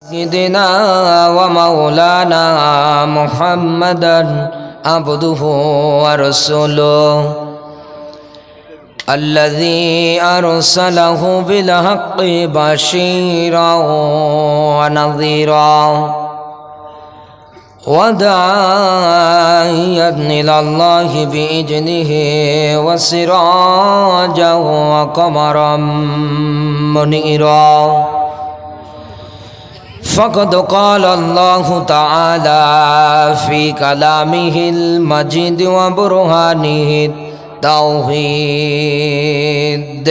سيدنا ومولانا محمدا عبده ورسوله الذي أرسله بالحق بشيرا ونذيرا وداعيا إلى الله بإذنه وسراجا وقمرا منيرا فقد قال الله تعالى في كلامه المجيد وبرهانه التوحيد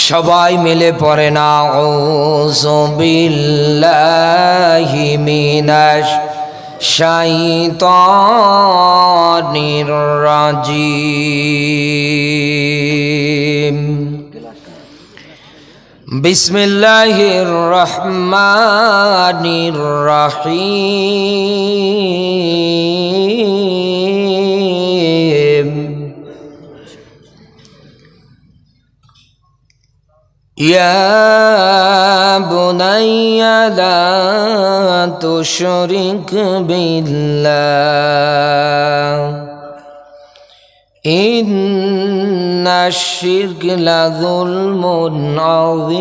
সবাই মিলে পড়েন আউযু বিল্লাহি মিনাশ শাইতানির রাজিম বিসমিল্লাহির রহমানির রহিম ইয়া বুনাইয়া লা তুশরিক বিল্লাহ ইন্না শিরক লাযুলমুন আযীম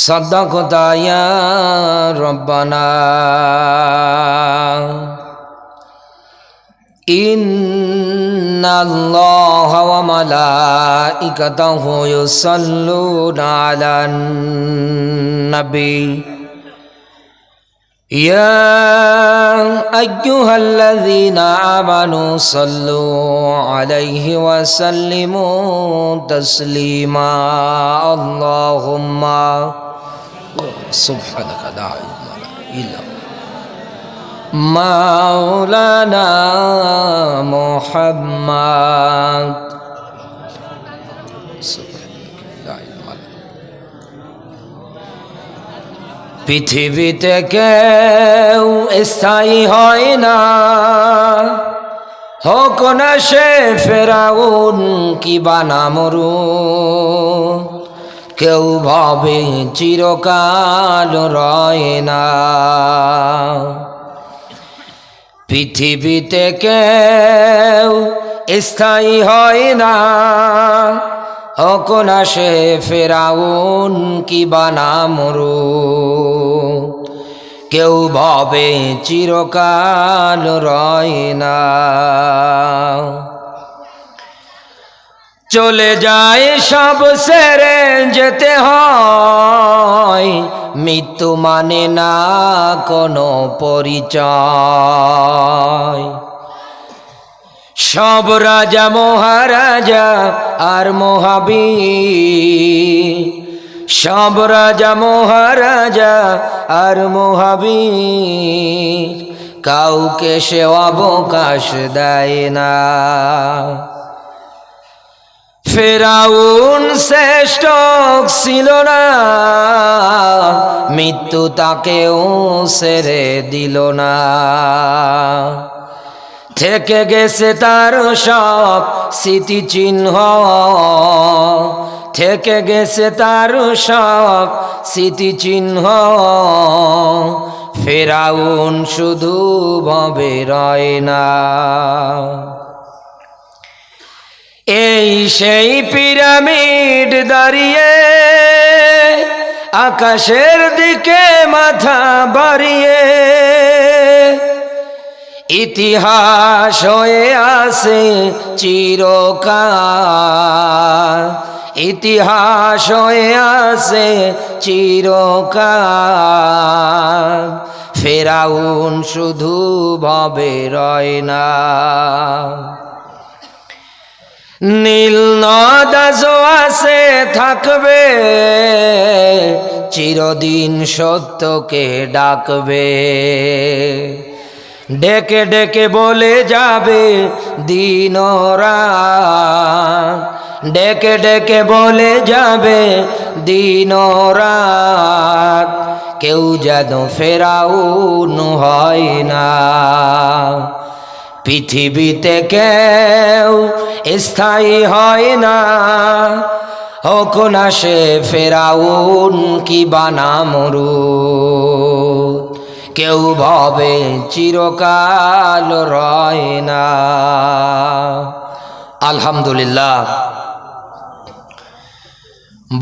সাদাকাতা ইয়া রাব্বানা ইন্নাল্লাহা ওয়া মালাইকাতাহু ইউসাল্লুনা আলান নবী يا أيها الذين آمنوا صلوا عليه وسلموا تسليما اللهم سبحانك لا علم لنا إلا مولانا محمد পৃথিবীতে কেউ স্থায়ী হয় না, হোক না সে ফেরাউন কিবা নমরুদ, কেউ ভাবে চিরকাল রয় না। পৃথিবীতে কেউ স্থায়ী হয় না, হোক না সে ফেরাউন কিবা নমরুদ, কেউ ভাবে চিরকাল রয় না। চলে যায় সব ছেড়ে যেতে হয়, মৃত্যু মানে না কোনো পরিচয়। সব রাজা মহারাজা আর মহাবীর, সব রাজা মহারাজা আর মহাবীর, কাউকে সে অবকাশ দেয় না। ফেরাউন শ্রেষ্ঠ ছিল না, মৃত্যু তাকেও ছেড়ে দিল না। থেকে গেছে তার সব স্মৃতিচিহ্ন, থেকে গেছে তার সব স্মৃতিচিহ্ন। ফেরাউন শুধু ভবে রয় না। এই সেই পিরামিড দাঁড়িয়ে আকাশের দিকে মাথা বাড়িয়ে, ইতিহাস হয়ে আছে চিরকাল, ইতিহাস হয়ে আছে চিরকাল। ফেরাউন শুধু ভবে রয় না। নীল নদ আজও আছে থাকবে, চিরদিন সত্যকে ডাকবে। ডেকে ডেকে বলে যাবে দিন রাত, ডেকে ডেকে বলে যাবে দিন রাত। কেউ যেন ফেরাউন হয় না। পৃথিবীতে কেউ স্থায়ী হয় না, হোক না সে ফেরাউন কি বানা মরুদ, কেউ ভবে চিরকাল রয় না। আলহামদুলিল্লাহ,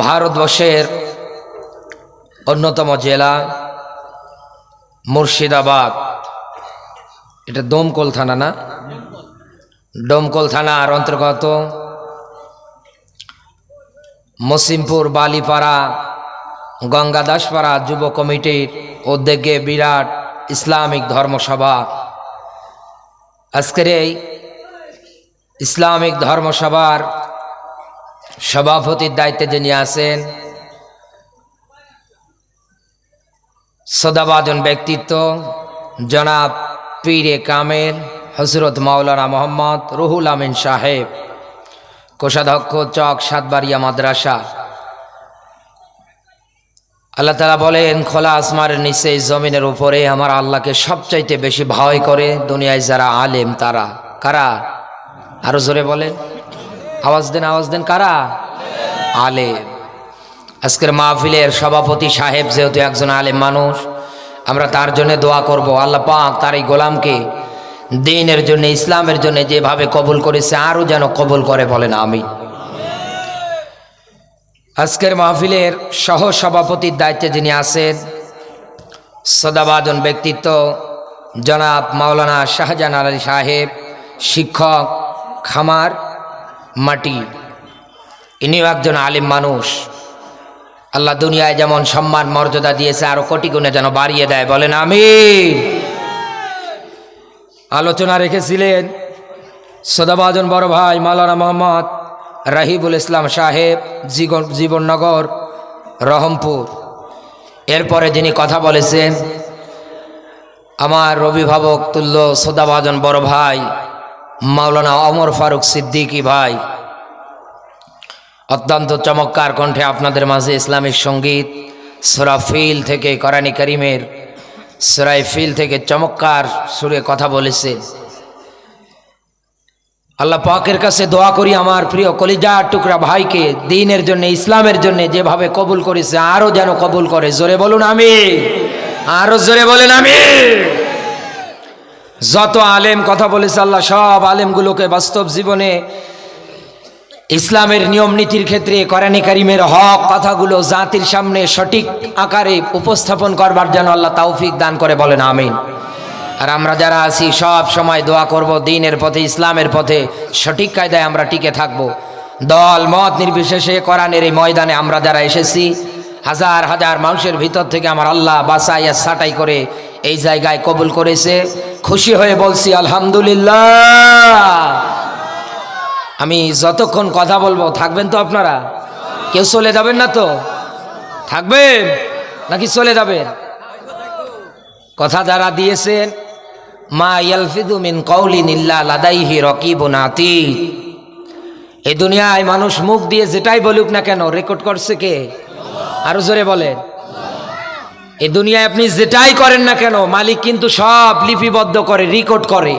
ভারতবর্ষের অন্যতম জেলা মুর্শিদাবাদ, এটা দমকল থানা না? দমকল থানার অন্তর্গত মসিমপুর বালিপাড়া গঙ্গাদাসপাড়া যুব কমিটির উদ্যোগে বিরাট ইসলামিক ধর্মসভা। আজকের এই ইসলামিক ধর্মসভার সভাপতির দায়িত্বে যিনি আছেন, সদাবাদন ব্যক্তিত্ব জনাব পীরে কামেল হযরত মাওলানা মোহাম্মদ রুহুল আমিন সাহেব, কোষাধ্যক্ষ চক সাতবাড়িয়া মাদ্রাসা। আল্লাহ তাআলা বলেন, খোলা আসমানের নিচে জমিনের উপরে আমার আল্লাহকে সবচাইতে বেশি ভয় করে দুনিয়ায় যারা আলেম তারা। কারা? আরো জোরে বলেন, আওয়াজ দেন, কারা? আলেম। আজকের মাহফিলের সভাপতি সাহেব যেহেতু একজন আলেম মানুষ, আমরা তার জন্য দোয়া করব, আল্লাহ পাক তার এই গোলামকে দ্বীনের জন্য, ইসলামের জন্য যেভাবে কবুল করেছে আরও যেন কবুল করে, বলেন আমিন। আজকের মাহফিলের সহ সভাপতির দায়িত্বে যিনি আছেন, সদাবাদন ব্যক্তিত্ব জনাব মাওলানা শাহজাহান আলী সাহেব, শিক্ষক, খামার মাটি। ইনিও একজন আলিম মানুষ। আল্লাহ দুনিয়ায় যেমন সম্মান মর্যাদা দিয়েছে আরো কোটি গুণে যেন বাড়িয়ে দেয়, বলেন আমিন। আলোচনা রেখেছিলেন সদাবাদন বড় ভাই মাওলানা মোহাম্মদ রাহিবুল ইসলাম সাহেব, জীবননগর, রহমপুর। এরপরে যিনি কথা বলেছেন আমার অভিভাবক তুল্য সদাবাদন বড় ভাই মাওলানা ওমর ফারুক সিদ্দিকী ভাই, অত্যন্ত চমৎকার কণ্ঠে আপনাদের মাঝে ইসলামিক সঙ্গীত সূরা ফিল থেকে, কোরআন কারীমের সূরা ফিল থেকে চমৎকার সুরে কথা বলেছেন। আল্লাহ পাকের কাছে দোয়া করি আমার প্রিয় কলিজার টুকরা ভাইকে দ্বীনের জন্য, ইসলামের জন্য যেভাবে কবুল করেছে আরো যেন কবুল করে। জোরে বলুন আমিন, আরো জোরে বলেন আমিন। যত আলেম কথা বলেছে আল্লাহ সব আলেমগুলোকে বাস্তব জীবনে ইসলামের নিয়ম নীতির ক্ষেত্রে কোরআন কারীমের হক কথাগুলো জাতির সামনে সঠিক আকারে উপস্থাপন করবার জন্য আল্লাহ তৌফিক দান করে, বলেন আমিন। আর আমরা যারা আছি সব সময় দোয়া করব দ্বীনের পথে, ইসলামের পথে সঠিক কায়দায় আমরা টিকে থাকব। দল মত নির্বিশেষে কোরআনের এই ময়দানে আমরা যারা এসেছি, হাজার হাজার মানুষের ভিতর থেকে আমার আল্লাহ বাছাইয়া ছাঁটাই করে এই জায়গায় কবুল করেছে। খুশি হয়ে বলছি আলহামদুলিল্লাহ। আমি যতক্ষণ কথা বলবো থাকবেন তো আপনারা? কেউ চলে যাবেন না তো? থাকবেন নাকি চলে যাবেন? কথা যারা দিয়েছেন, মা ইয়ালফিদু মিন কাউলিন ইল্লা লাদাইহি রাকিবুন আতীদ। এই দুনিয়ায় মানুষ মুখ দিয়ে যেটাই বলুক না কেন রেকর্ড করছে কে? আরো জোরে বলেন। এই দুনিয়ায় আপনি যেটাই করেন না কেন মালিক কিন্তু সব লিপিবদ্ধ করে, রেকর্ড করে।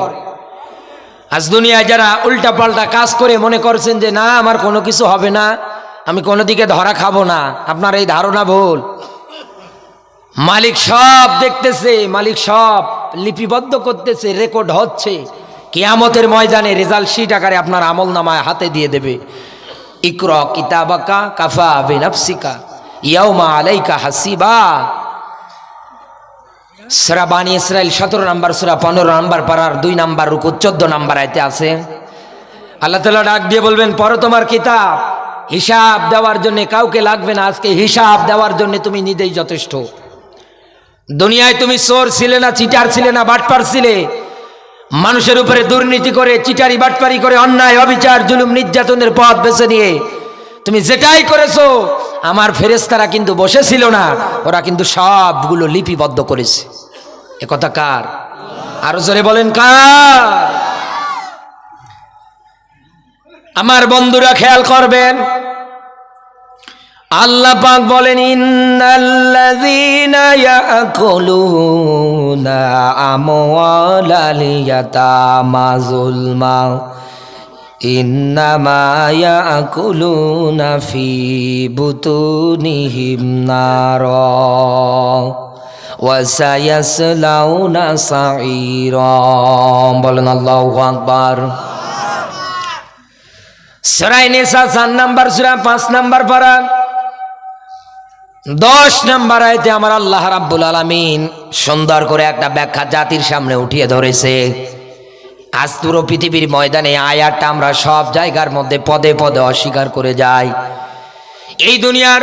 আজ দুনিয়ায় যারা উল্টা পাল্টা কাজ করে মনে করছেন যে না আমার কোনো কিছু হবে না, আমি কোনো দিকে ধরা খাবো না, আপনার এই ধারণা ভুল। মালিক সব দেখতেছে, মালিক সব লিপিবদ্ধ করতেছে, রেকর্ড হচ্ছে। কিয়ামতের ময়দানে রেজাল্ট শিট আকারে আপনার আমল নামায় হাতে দিয়ে দেবে। ইকরা কিতাবাকা কাফা বিনাফসিকা ইয়াউমা আলাইকা হাসিবা। সূরা বানী ইসরাইল 17 নম্বর সূরা 15 নম্বর পারার 2 নম্বর রুকু 14 নম্বর আয়াতে আছে। আল্লাহ তাআলা ডাক দিয়ে বলবেন, পড়ো তোমার কিতাব, হিসাব দেওয়ার জন্য কাউকে লাগবে না। আজকে হিসাব দেওয়ার জন্য তুমি নিজেই যথেষ্ট। দুনিয়ায় তুমি চোর ছিলে না, চিটার ছিলে না, বাটপার ছিলে, মানুষের উপরে দুর্নীতি করে, চিটারি বাটপারি করে, অন্যায় অবিচার জুলুম নির্যাতনের পথ বেছে নিয়ে তুমি যেটাই করেছো, আমার ফেরেশতারা কিন্তু বসেছিল না, ওরা কিন্তু সবগুলো লিপিবদ্ধ করেছে। এ কথা কার? আরো জোরে বলেন কার? আমার বন্ধুরা খেয়াল করবেন, আল্লাহ পাক বলেন ইন্নাল্লাযীনা ইয়াকুলুনা আমওয়ালাল ইয়াতামা যুলমা ইন্নামা ইয়াকুলুনা ফি বুতুনিহিম নারা ওয়া সায়াসলাউনা সাঈরা। বলেন আল্লাহু আকবার। সূরা নিসা 4 নম্বর সূরা 5 নম্বর পারা 10 নম্বর আয়াতে আমার আল্লাহ রাব্বুল আলামিন সুন্দর করে একটা ব্যাখ্যা জাতির সামনে উঠিয়ে ধরেছে। আজ পুরো পৃথিবীর ময়দানে আয়াতটা আমরা সব জায়গার মধ্যে পদে পদে অস্বীকার করে যাই। এই দুনিয়ার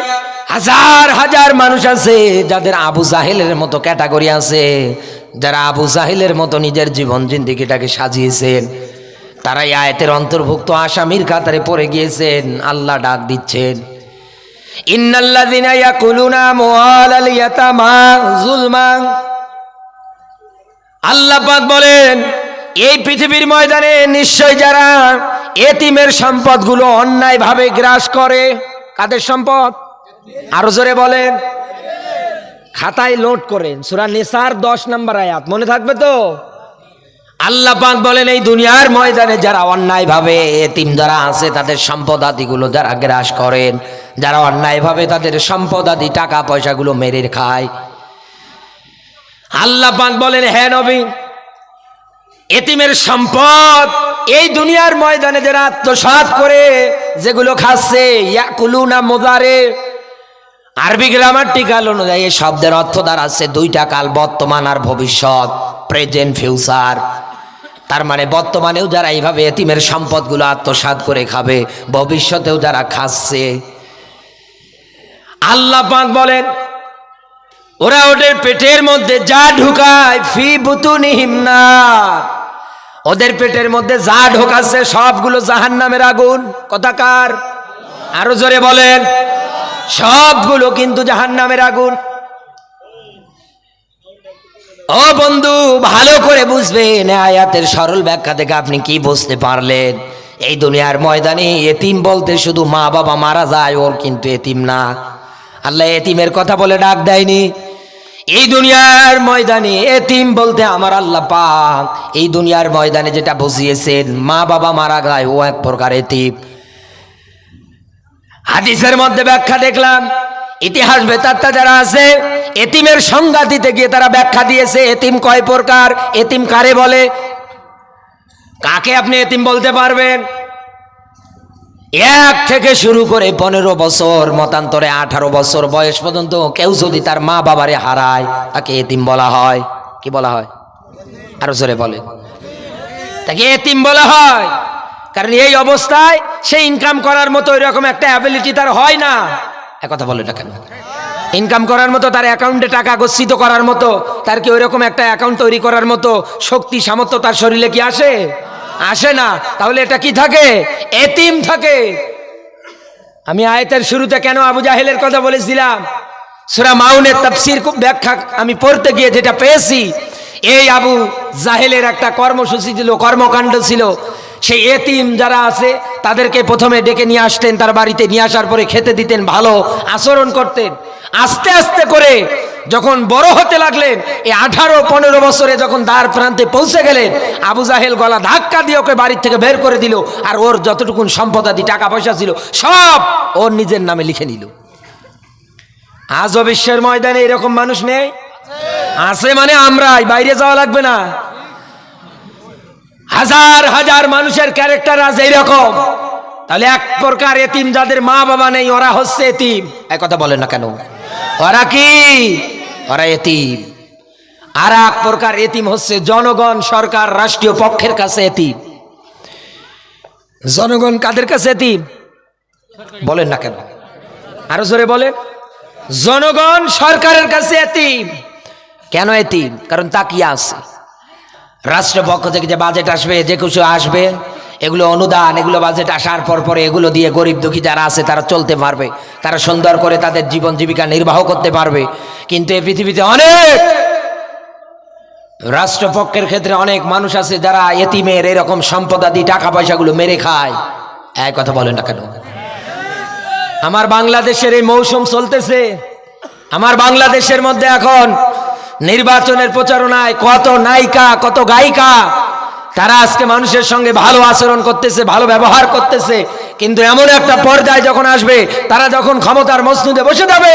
হাজার হাজার মানুষ আছে যাদের আবু জাহেলের মতো ক্যাটাগরি আছে, যারা আবু জাহেলের মতো নিজের জীবন জিন্দেগিটাকে সাজিয়েছেন, তারা এই আয়াতের অন্তর্ভুক্ত আসামির কাতারে পড়ে গিয়েছেন। আল্লাহ ডাক দিচ্ছেন ইন্নাল্লাযীনা ইয়াকুলুনা আমওয়ালাল ইয়াতামা যুলমা। আল্লাহ পাক বলেন এই পৃথিবীর ময়দানে নিশ্চয় যারা এতিমের সম্পদগুলো অন্যায়ভাবে গ্রাস করে। কাদের সম্পদ? আরো জোরে বলেন। খাতায় নোট করেন, সূরা নিসার 10 নম্বর আয়াত, মনে থাকবে তো? আল্লাহ পাক বলেন এই দুনিয়ার ময়দানে যারা অন্যায়ভাবে এতিম যারা আছে তাদের সম্পদ আদিগুলো যারা গ্রাস করেন, যারা অন্যায়ভাবে তাদের সম্পদ আদি টাকা পয়সাগুলো মেরে খায়, আল্লাহ পাক বলেন হে নবী এতিমের সম্পদ এই দুনিয়ার ময়দানে যারা আত্মসাৎ করে যেগুলো খাচ্ছে, ইয়াকুলুনা মুযারে আরবি গ্রামাটিক্যাল অনুযায়ী এই শব্দের অর্থ দাঁড়াচ্ছে দুইটা কাল, বর্তমান আর ভবিষ্যৎ, প্রেজেন্ট ফিউচার। তার মানে বর্তমানেও যারা এইভাবে এতিমের সম্পদগুলো আত্মসাৎ করে খাবে, ভবিষ্যতেও যারা খাচ্ছে। আল্লাহ পাক বলেন ওরা ওদের পেটের মধ্যে যা ঢুকায় ফি বুতুনিহিম নার, ওদের পেটের মধ্যে যা ঢোকাচ্ছে সবগুলো জাহান্নামের আগুন। কথাকার আরো জোরে বলেন, সবগুলো কিন্তু জাহান্নামের আগুন। ও বন্ধু ভালো করে বুঝবেন আয়াতের সরল ব্যাখ্যা থেকে আপনি কি বুঝতে পারলেন? এই দুনিয়ার ময়দানে এতিম বলতে শুধু মা বাবা মারা যায় ওর কিন্তু এতিম না। আল্লাহ এতিমের কথা বলে ডাক দেয়নি। এই দুনিয়ার ময়দানে এতিম বলতে আমার আল্লাহ পাক এই দুনিয়ার ময়দানে যেটা বুঝিয়েছেন মা বাবা মারা যায় ও এক প্রকার এতিম। হাদিসের মধ্যে ব্যাখ্যা দেখলাম, ইতিহাস বেতাত্তা যারা আছে এতিমের সংজ্ঞা দিতে গিয়ে তারা ব্যাখ্যা দিয়েছে এতিম কয় প্রকার, এতিম কারে বলে, কাকে আপনি এতিম বলতে পারবেন। 1 থেকে শুরু করে 15 বছর মতান্তরে 18 বছর বয়স পর্যন্ত কেউ যদি তার মা বাবারে হারায় তাকে এতিম বলা হয়। কি বলা হয়? আরো জোরে বলে। তাকে এতিম বলা হয় কারণ এই অবস্থায় সে ইনকাম করার মতো এরকম একটা অ্যাবিলিটি তার হয় না। কথা বলে না কেন? ইনকাম করার মতো তার অ্যাকাউন্টে টাকা গচ্ছিত করার মতো তার কি ওইরকম একটা অ্যাকাউন্ট তৈরি করার মতো শক্তি সামর্থ্য তার শরীরে কি আসে? আসে না। তাহলে এটা কি থাকে? এতিম থাকে। আমি আয়াতের শুরুতে কেন আবু জাহেলের কথা বলেছিলাম, সূরা মাউনের তাফসীর ব্যাখ্যা আমি পড়তে গিয়ে যেটা পেয়েছি, এই আবু জাহেলের একটা কর্মসূচি ছিল, কর্মকাণ্ড ছিল। সেই এতিম যারা আছে তাদেরকে প্রথমে ডেকে নিয়ে আসতেন, তার বাড়িতে নিয়ে আসার পরে খেতে দিতেন, ভালো আচরণ করতেন। আস্তে আস্তে করে যখন বড় হতে লাগলেন, এই 18-15 বছরে যখন দ্বার প্রান্তে পৌঁছে গেলেন, আবু জাহেল গলা ধাক্কা দিয়ে ওকে বাড়ির থেকে বের করে দিল, আর ওর যতটুকুন সম্পদাদি টাকা পয়সা ছিল সব ওর নিজের নামে লিখে নিল। আজও বিশ্বের ময়দানে এরকম মানুষ নেই? আছে মানে আমরাই, বাইরে যাওয়া লাগবে না। হাজার হাজার মানুষের ক্যারেক্টার আছে এইরকম। তাহলে এক প্রকার এতিম যাদের মা বাবা নেই ওরা হচ্ছে এতিম। এক কথা বলেন না কেন? ওরা কি? ওরা এতিম। আর এক প্রকার এতিম হচ্ছে জনগণ, সরকার, রাষ্ট্রীয় পক্ষের কাছে এতিম। জনগণ কাদের কাছে এতিম? বলেন না কেন? আরো জোরে বলেন। জনগণ সরকারের কাছে এতিম। কেন এতিম? কারণ তাকিয়ে আছে রাষ্ট্রের পক্ষ থেকে যে বাজেট আসবে, যে কিছু আসবে, এগুলো অনুদান, এগুলো বাজেট আসার পরে এগুলো দিয়ে গরিব দুঃখী যারা আছে তারা চলতে পারবে, তারা সুন্দর করে তাদের জীবন জীবিকা নির্বাহ করতে পারবে। কিন্তু এই পৃথিবীতে অনেক রাষ্ট্রপক্ষের ক্ষেত্রে অনেক মানুষ আছে যারা এতিমের এরকম সম্পদাদি টাকা পয়সাগুলো মেরে খায়। এক কথা বলেন না কেন? আমার বাংলাদেশের এই মৌসুম চলতেছে, আমার বাংলাদেশের মধ্যে এখন নির্বাচনের প্রচারণায় কত নায়িকা কত গায়িকা তারা আজকে মানুষের সঙ্গে ভালো আচরণ করতেছে, ভালো ব্যবহার করতেছে, কিন্তু এমন একটা পর্যায়ে যখন আসবে, তারা যখন ক্ষমতার মসনুদে বসে যাবে,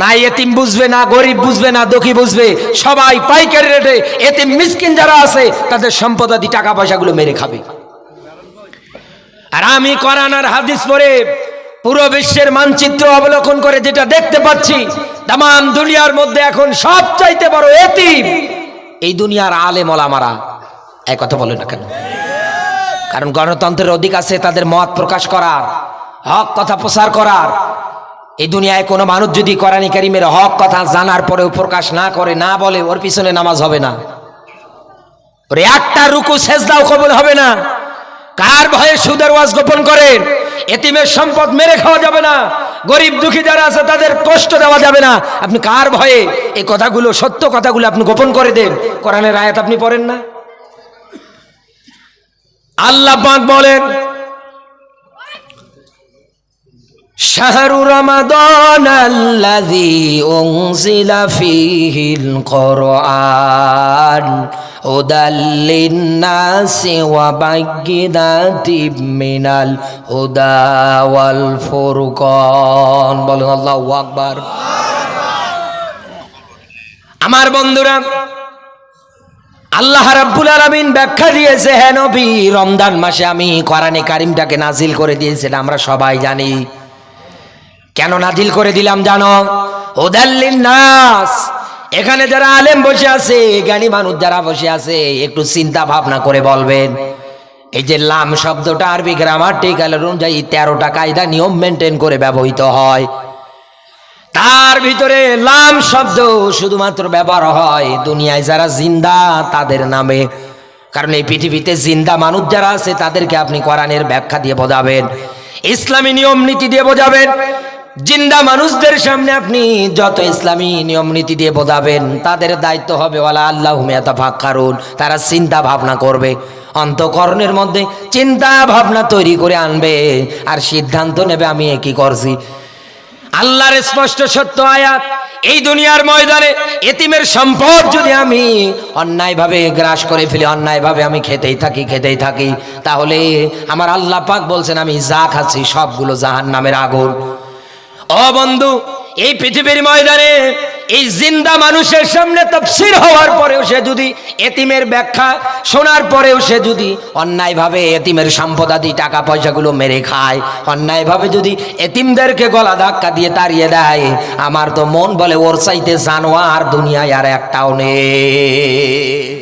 না এতিম বুঝবে, না গরিব বুঝবে, না দুঃখী বুঝবে, সবাই পাইকারি রেটে এতিম মিসকিন যারা আছে তাদের সম্পদাদি টাকা পয়সাগুলো মেরে খাবে। আর আমি কোরআন আর হাদিস পড়ে পুরো বিশ্বের মানচিত্র অবলোকন করে যেটা দেখতে পাচ্ছি, তাম দুনিয়ার মধ্যে এখন সবচাইতে বড় এতিম এই দুনিয়ার আলেম ওলামারা। এক কথা বলে না কেন? কারণ গণতন্ত্রের অধিকার আছে তাদের মত প্রকাশ করার, হক কথা প্রচার করার। এই দুনিয়ায় কোনো মানুষ যদি কোরআন কারীমের হক কথা জানার পরেও প্রকাশ না করে, না বলে, ওর পিছনে নামাজ হবে না, ওর একটা রুকু সেজদাও কবুল হবে না। কার ভয়ে সুদের ওয়াজ গোপন করেন? এতিমের সম্পদ মেরে খাওয়া যাবে না, গরিব দুঃখী যারা আছে তাদের কষ্ট দেওয়া যাবে না। আপনি কার ভয়ে এই কথাগুলো, সত্য কথাগুলো আপনি গোপন করে দেন? কোরআনের আয়াত আপনি পড়েন না? আল্লাহ পাক বলেন, শাহরু রমাদান আল্লাযী উনজিলা ফীহিল কুরআন হুদাল লিন-নাসি ওয়া বায়্যিনাতিম মিনাল হুদা ওয়াল ফুরকান। বলুন আল্লাহু আকবার। আমার বন্ধুরা, আল্লাহ রাব্বুল আলামিন ব্যাখ্যা দিয়েছে, হে নবী, রমজান মাসে আমি কোরআনে কারীমটাকে নাজিল করে দিয়েছিলাম। আমরা সবাই জানি কেন নাজিল করে দিলাম জানো? হুদাল লিন-নাস। এখানে যারা আলেম বসে আছে, জ্ঞানী মানুষ যারা বসে আছে, একটু চিন্তা ভাবনা করে বলবেন, এই যে লাম শব্দটা আরবি গ্রামাটিক্যাল অনুযায়ী 13টা কায়দা নিয়ম মেনটেন করে ব্যবহৃত হয়। তার ভিতরে লাম শব্দ শুধুমাত্র ব্যবহার হয় দুনিয়ায় যারা জিন্দা তাদের নামে। কারণ এই পৃথিবীতে জিন্দা মানুষ যারা আছে তাদেরকে আপনি কোরআনের ব্যাখ্যা দিয়ে বোঝাবেন, ইসলামী নিয়ম নীতি দিয়ে বোঝাবেন। জিন্দা মানুষদের সামনে আপনি যত ইসলামী নিয়ম নীতি দিয়ে বোঝাবেন, তাদের দায়িত্ব হবে ওয়ালা আল্লাহুম ইয়াতাফাক্কারুন, তারা চিন্তা ভাবনা করবে, অন্তঃকরণের মধ্যে চিন্তা ভাবনা তৈরি করে আনবে আর সিদ্ধান্ত নেবে আমি কি করছি। আল্লাহর স্পষ্ট সত্য আয়াত, এই দুনিয়ার ময়দানে এতিমের সম্পদ যদি আমি অন্যায়ভাবে গ্রাস করে ফেলি, অন্যায়ভাবে আমি খেতেই থাকি, তাহলে আমার আল্লাহ পাক বলছেন আমি যা খাচ্ছি সবগুলো জাহান্নামের আগুন। ও বন্ধু, এই পৃথিবীর ময়দানে এই জিন্দা মানুষের সামনে তাফসীর হওয়ার পরেও সে যদি এতিমের ব্যাখ্যা শোনার পরেও সে যদি অন্যায়ভাবে এতিমের সম্পদাদি টাকা পয়সাগুলো মেরে খায়, অন্যায়ভাবে যদি এতিমদেরকে গলা ধাক্কা দিয়ে তাড়িয়ে দেয়, আমার তো মন বলে ওর চাইতে জানোয়ার দুনিয়ায় আর একটাও নেই।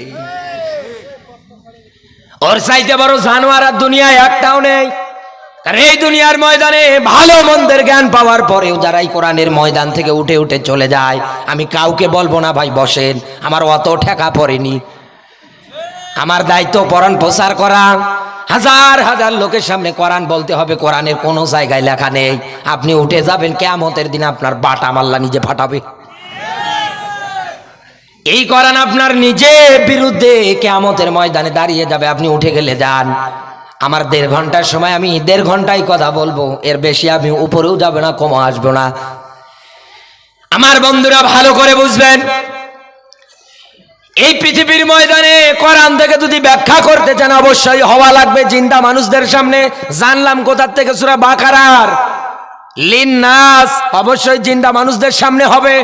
ওর চাইতে বড় জানোয়ার আর দুনিয়ায় একটাও নেই। কারণ এই দুনিয়ার ময়দানে ভালো মন্দের জ্ঞান পাওয়ার পরেও যারা এই কোরআনের ময়দান থেকে উঠে উঠে চলে যায়, আমি কাউকে বলবো না ভাই বসেন, আমার অত ঠেকা পড়েনি। আমার দায়িত্ব কোরআন প্রচার করা। হাজার হাজার লোকের সামনে কোরআন বলতে হবে, কোরআনের কোনো জায়গায় লেখা নেই আপনি উঠে যাবেন কিয়ামতের দিন আপনার বাটা মাল্লা নিজে ফাটাবে। এই কোরআন আপনার নিজে বিরুদ্ধে কিয়ামতের ময়দানে দাঁড়িয়ে যাবে। আপনি উঠে গেলে যান, আমার 1.5 ঘন্টার সময় আমি 1.5 ঘন্টাই কথা বলবো, এর বেশি আমি উপরেও যাবে না, কমও আসবো না। আমার বন্ধুরা ভালো করে বুঝবেন, এই পৃথিবীর ময়দানে কোরআন থেকে যদি ব্যাখ্যা করতে চান অবশ্যই হওয়া লাগবে জিন্দা মানুষদের সামনে। জানলাম কোথার থেকে সূরা বাকারার লিন-নাস, অবশ্যই জিন্দা মানুষদের সামনে হবে।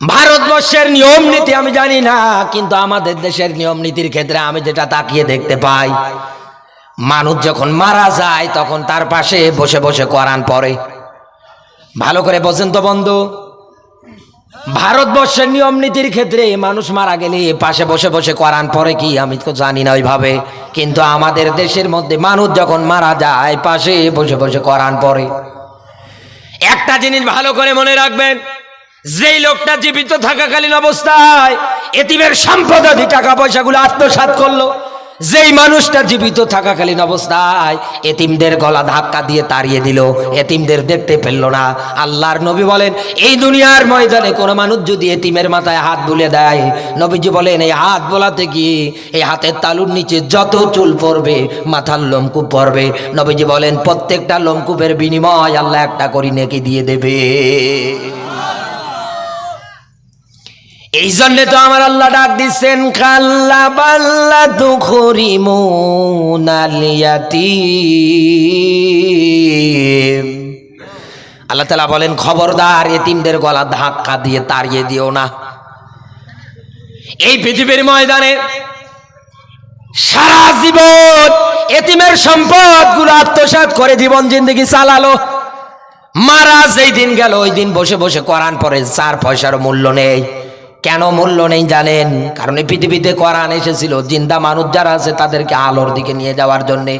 ভারতবর্ষের নিয়ম নীতি আমি জানি না, কিন্তু আমাদের দেশের নিয়ম নীতির ক্ষেত্রে আমি যেটা তাকিয়ে দেখতে পাই, মানুষ যখন মারা যায় তখন তার পাশে বসে বসে কোরআন পড়ে। ভালো করে বোঝেন তো বন্ধু, ভারতবর্ষের নিয়ম নীতির ক্ষেত্রে মানুষ মারা গেলে পাশে বসে বসে কোরআন পড়ে কি আমি তো জানি না ওইভাবে, কিন্তু আমাদের দেশের মধ্যে মানুষ যখন মারা যায় পাশে বসে বসে কোরআন পড়ে। একটা জিনিস ভালো করে মনে রাখবেন, যেই লোকটা জীবিত থাকাকালীন অবস্থায় এতিমের সম্পদাদি টাকা পয়সাগুলো আত্মসাৎ করলো, যেই মানুষটা জীবিত থাকাকালীন অবস্থায় এতিমদের গলা ধাক্কা দিয়ে তাড়িয়ে দিল, এতিমদের দেখতে পেল না। আল্লাহর নবী বলেন এই দুনিয়ার ময়দানে কোনো মানুষ যদি এতিমের মাথায় হাত বুলে দেয়, নবীজি বলেন এই হাত বোলাতে গিয়ে এই হাতের তালুর নিচে যত চুল পড়বে, মাথার লোমকূপ পড়বে, নবীজি বলেন প্রত্যেকটা লোমকূপের বিনিময় আল্লাহ একটা করে নেকি দিয়ে দেবে। এই জন্যে তো আমার আল্লাহ ডাক দিচ্ছেন কাল্লা বাল্লা তুখরিমুনাল ইয়াতীম। আল্লাহ তাআলা বলেন খবরদার এতিমদের গলা ধাক্কা দিয়ে তাড়িয়ে দিও না। এই পৃথিবীর ময়দানে সারা জীবন এতিমের সম্পদগুলো আত্মসাৎ করে জীবন জিন্দেগি চালালো, মারা যেই দিন গেল ওই দিন বসে বসে কোরআন পড়ে, 4 পয়সার মূল্য নেই। কেন মূল্য নেই জানেন? কারণ এই পৃথিবীতে কোরআন এসেছিল জিন্দা মানুষ যারা আছে তাদেরকে আলোর দিকে নিয়ে যাওয়ার জন্যে।